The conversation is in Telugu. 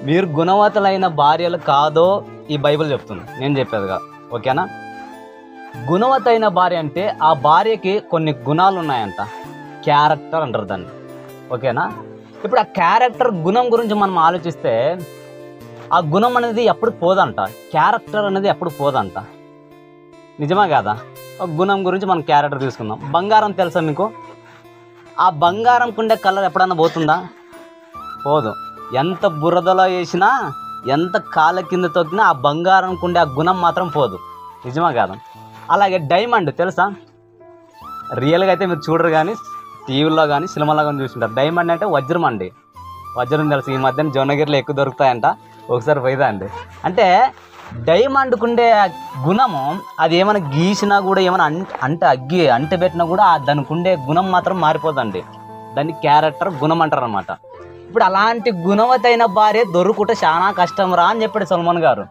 మీరు గుణవతులైన భార్యలు కాదో ఈ బైబిల్ చెప్తుంది, నేను చెప్పేదిగా. ఓకేనా? గుణవతైన భార్య అంటే ఆ భార్యకి కొన్ని గుణాలు ఉన్నాయంట, క్యారెక్టర్ అంటారు దాన్ని. ఓకేనా? ఇప్పుడు ఆ క్యారెక్టర్ గుణం గురించి మనం ఆలోచిస్తే ఆ గుణం అనేది ఎప్పుడు పోదంట, క్యారెక్టర్ అనేది ఎప్పుడు పోదంట. నిజమా కాదా? ఒక గుణం గురించి మనం క్యారెక్టర్ తీసుకుందాం. బంగారం తెలుసా మీకు? ఆ బంగారం కుండే కలర్ ఎప్పుడన్నా పోతుందా? పోదు. ఎంత బురదలో వేసినా, ఎంత కాళ్ళ కింద తొక్కినా ఆ బంగారం కుండే ఆ గుణం మాత్రం పోదు. నిజమా కాదా? అలాగే డైమండ్ తెలుసా? రియల్గా అయితే మీరు చూడరు, కానీ టీవీలో కానీ సినిమాలో కానీ చూస్తుంటారు. డైమండ్ అంటే వజ్రం అండి. వజ్రం తెలుసు, ఈ మధ్యన జొన్నగిరిలో ఎక్కువ దొరుకుతాయంట, ఒకసారి పోయిదా అండి. అంటే డైమండ్కుండే గుణము అది ఏమైనా గీసినా కూడా, ఏమైనా అంటి పెట్టినా కూడా దానికి ఉండే గుణం మాత్రం మారిపోదండి. దాన్ని క్యారెక్టర్ గుణం అంటారు అనమాట. ఇప్పుడు అలాంటి గుణవతైన భార్య దొరుకుట చాలా కష్టం రా అని చెప్పాడు సల్మాన్ గారు.